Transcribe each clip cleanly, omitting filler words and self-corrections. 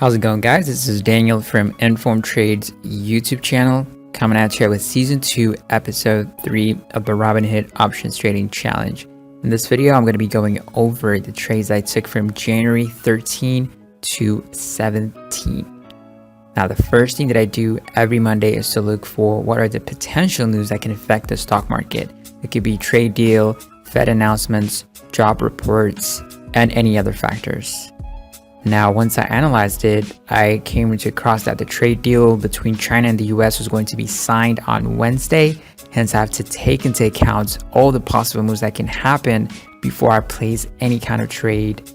How's it going, guys? This is Daniel from Informed Trades YouTube channel, coming at you with Season 2, Episode 3 of the Robinhood Options Trading Challenge. In this video, I'm going to be going over the trades I took from January 13 to 17. Now, the first thing that I do every Monday is to look for what are the potential news that can affect the stock market. It could be trade deal, Fed announcements, job reports, and any other factors. Now, once I analyzed it, I came across that the trade deal between China and the US was going to be signed on Wednesday. Hence, I have to take into account all the possible moves that can happen before I place any kind of trade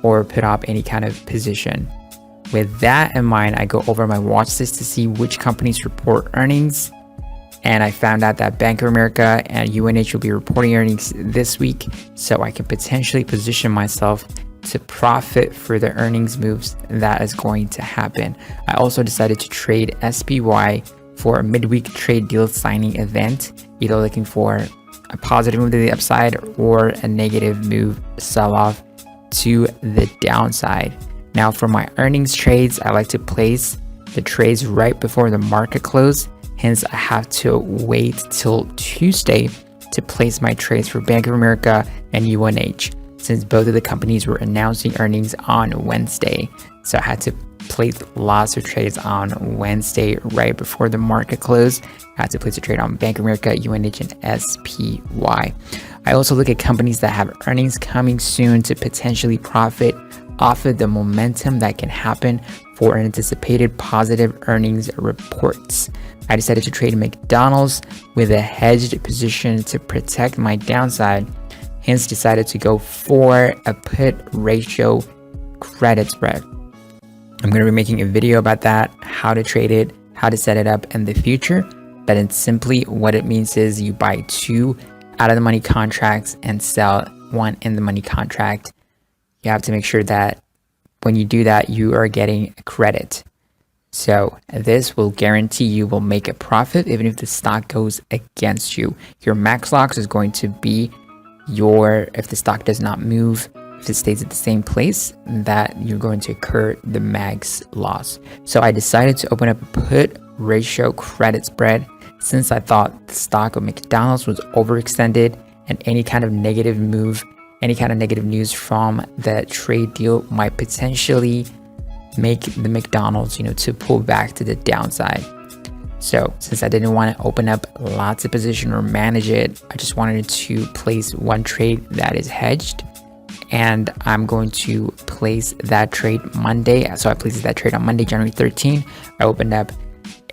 or put up any kind of position. With that in mind, I go over my watch list to see which companies report earnings. And I found out that Bank of America and UNH will be reporting earnings this week, so I can potentially position myself to profit for the earnings moves that is going to happen. I also decided to trade SPY for a midweek trade deal signing event, either looking for a positive move to the upside or a negative move sell-off to the downside. Now, for my earnings trades, I like to place the trades right before the market close. Hence, I have to wait till Tuesday to place my trades for Bank of America and UNH, since both of the companies were announcing earnings on Wednesday. So I had to place lots of trades on Wednesday right before the market closed. I had to place a trade on Bank of America, UNH, and SPY. I also look at companies that have earnings coming soon to potentially profit off of the momentum that can happen for anticipated positive earnings reports. I decided to trade McDonald's with a hedged position to protect my downside. Hence, decided to go for a put ratio credit spread. I'm going to be making a video about that, how to trade it, how to set it up in the future. But it's simply what it means is you buy 2 out of the money contracts and sell 1 in the money contract. You have to make sure that when you do that, you are getting a credit. So this will guarantee you will make a profit even if the stock goes against you. Your max loss is going to be if the stock does not move, if it stays at the same place, that you're going to incur the max loss. So I decided to open up a put ratio credit spread since I thought the stock of McDonald's was overextended and any kind of negative move, any kind of negative news from the trade deal might potentially make the McDonald's, to pull back to the downside. So since I didn't want to open up lots of position or manage it, I just wanted to place 1 trade that is hedged, and I'm going to place that trade Monday. So I placed that trade on Monday, January 13. I opened up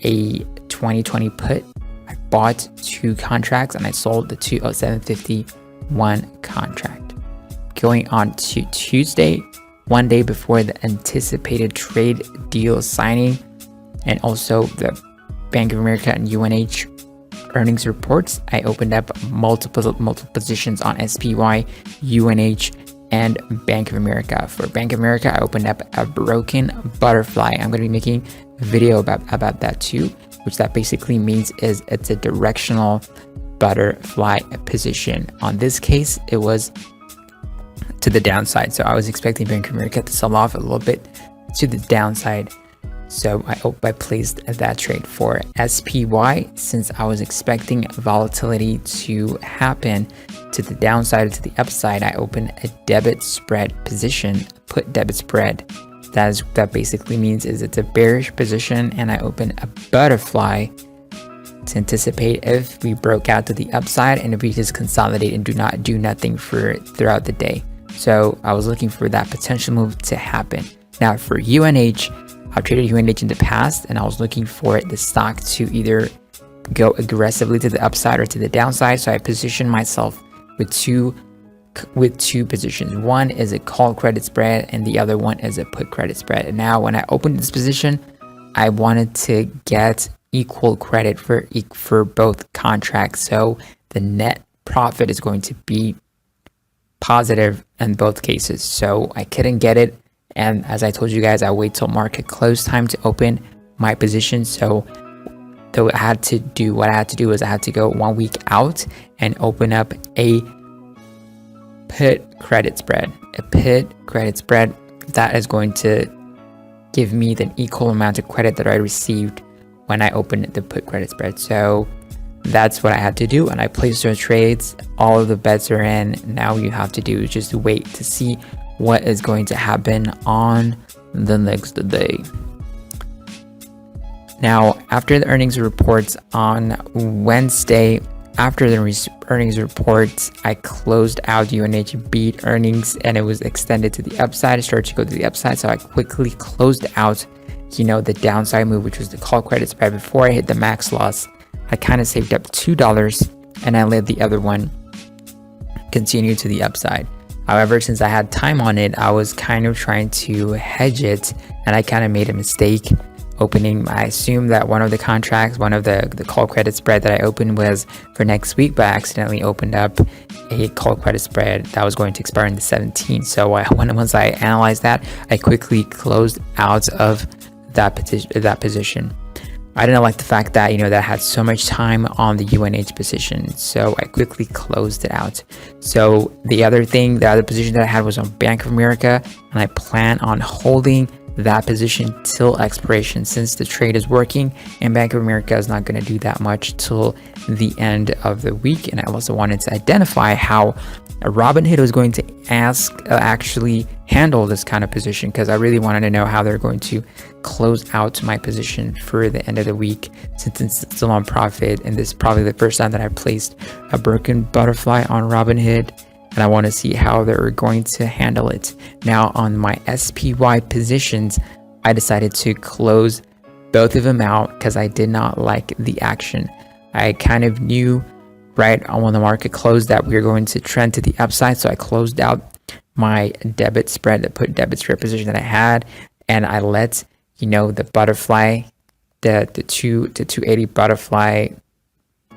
a 2020 put. I bought 2 contracts and I sold the 207.51 contract. Going on to Tuesday, 1 day before the anticipated trade deal signing and also the Bank of America and UNH earnings reports, I opened up multiple positions on SPY, UNH, and Bank of America. For Bank of America, I opened up a broken butterfly. I'm going to be making a video about that too, which that basically means is it's a directional butterfly position. On this case, it was to the downside. So I was expecting Bank of America to sell off a little bit to the downside. So I placed that trade for SPY since I was expecting volatility to happen to the downside or to the upside. I opened a debit spread position, put debit spread. That basically means is it's a bearish position, and I opened a butterfly to anticipate if we broke out to the upside and if we just consolidate and do not do nothing throughout the day. So I was looking for that potential move to happen. Now for UNH, I've traded UNH in the past, and I was looking for the stock to either go aggressively to the upside or to the downside. So I positioned myself with two positions. One is a call credit spread, and the other one is a put credit spread. And now, when I opened this position, I wanted to get equal credit for both contracts. So the net profit is going to be positive in both cases. So I couldn't get it. And as I told you guys, I wait till market close time to open my position. So though I had to do what I had to do is I had to go 1 week out and open up a put credit spread. A put credit spread that is going to give me the equal amount of credit that I received when I opened the put credit spread. So that's what I had to do, and I placed those trades. All of the bets are in. Now you have to do is just wait to see what is going to happen on the next day. Now, after the earnings reports on Wednesday, after the earnings reports, I closed out UNH beat earnings, and it was extended to the upside. It started to go to the upside, so I quickly closed out, the downside move, which was the call credit spread. Before I hit the max loss, I kind of saved up $2, and I let the other one continue to the upside. However, since I had time on it, I was kind of trying to hedge it, and I kind of made a mistake opening. I assumed that one of the contracts, one of the call credit spread that I opened was for next week, but I accidentally opened up a call credit spread that was going to expire in the 17th. So once I analyzed that, I quickly closed out of that position. I didn't like the fact that, that I had so much time on the UNH position, so I quickly closed it out. So the other position that I had was on Bank of America, and I plan on holding that position till expiration, since the trade is working and Bank of America is not going to do that much till the end of the week. And I also wanted to identify how Robinhood was going to actually handle this kind of position, because I really wanted to know how they're going to close out my position for the end of the week, since it's still on profit, and this is probably the first time that I placed a broken butterfly on Robinhood, and I want to see how they're going to handle it. Now, on my SPY positions, I decided to close both of them out because I did not like the action. I kind of knew right on when the market closed that we were going to trend to the upside, so I closed out my debit spread, the put debit spread position that I had, and I let the butterfly, the 280 butterfly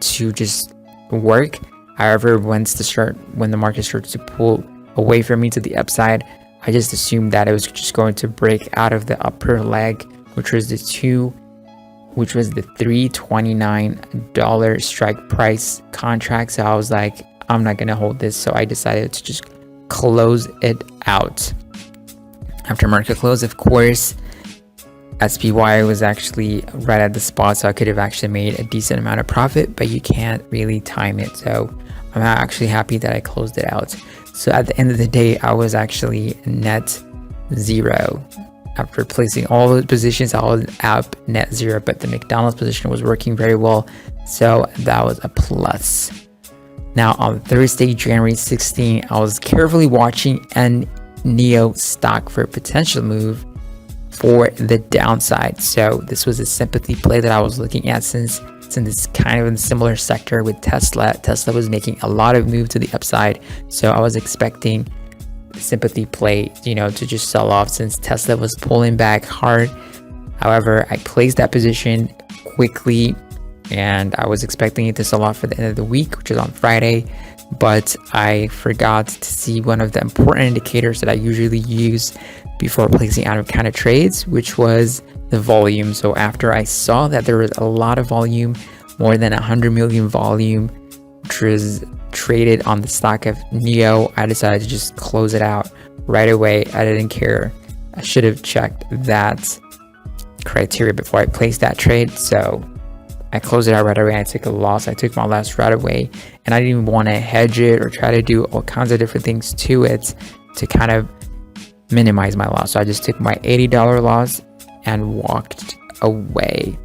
to just work. However, when the market starts to pull away from me to the upside, I just assumed that it was just going to break out of the upper leg, which was the $329 strike price contract. So I was like, I'm not gonna hold this. So I decided to just close it out. After market close, of course, SPY was actually right at the spot, so I could have actually made a decent amount of profit, but you can't really time it. So I'm actually happy that I closed it out. So at the end of the day, I was actually net zero. After placing all those positions, I was up net zero, but the McDonald's position was working very well, so that was a plus. Now on Thursday, January 16, I was carefully watching NEO stock for a potential move for the downside. So this was a sympathy play that I was looking at, since it's kind of in a similar sector with Tesla. Tesla was making a lot of move to the upside, so I was expecting sympathy play, to just sell off since Tesla was pulling back hard. However, I placed that position quickly, and I was expecting it to sell off for the end of the week, which is on Friday, but I forgot to see one of the important indicators that I usually use before placing out of kind of trades, which was the volume. So after I saw that there was a lot of volume, more than 100 million volume, which was traded on the stock of NEO, I decided to just close it out right away. I didn't care. I should have checked that criteria before I placed that trade. So I closed it out right away. I took a loss. I took my loss right away, and I didn't even want to hedge it or try to do all kinds of different things to it to kind of minimize my loss. So I just took my $80 loss and walked away.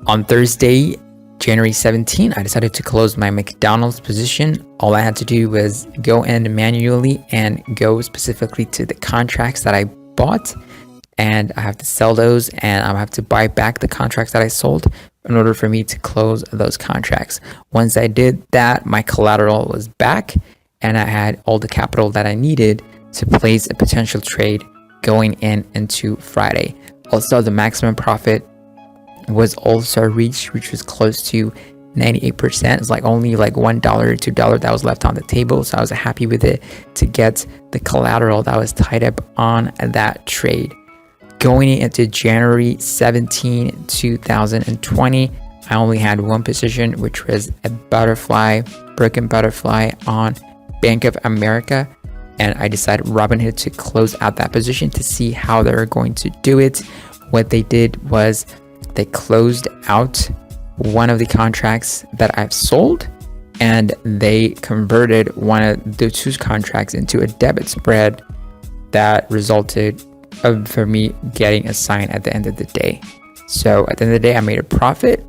On Thursday, January 17, I decided to close my McDonald's position. All I had to do was go in manually and go specifically to the contracts that I bought, and I have to sell those, and I have to buy back the contracts that I sold in order for me to close those contracts. Once I did that, my collateral was back, and I had all the capital that I needed to place a potential trade going into Friday. Also, the maximum profit was also reached, which was close to 98%. It's only $1 or $2 that was left on the table, so I was happy with it to get the collateral that was tied up on that trade. Going into January 17, 2020, I only had one position, which was a broken butterfly on Bank of America. and I decided Robinhood to close out that position to see how they're going to do it. What they did was they closed out one of the contracts that I've sold, and they converted one of the two contracts into a debit spread that resulted for me getting a sign at the end of the day. So at the end of the day, I made a profit,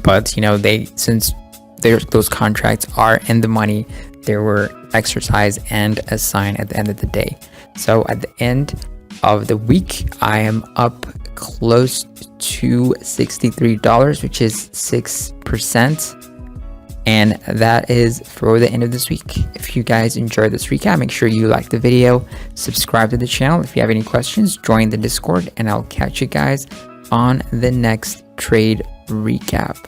but since those contracts are in the money, they were exercised and assigned at the end of the day. So at the end of the week, I am up close to $63, which is 6%. And that is for the end of this week. If you guys enjoyed this recap, make sure you like the video, subscribe to the channel. If you have any questions, join the Discord, and I'll catch you guys on the next trade recap.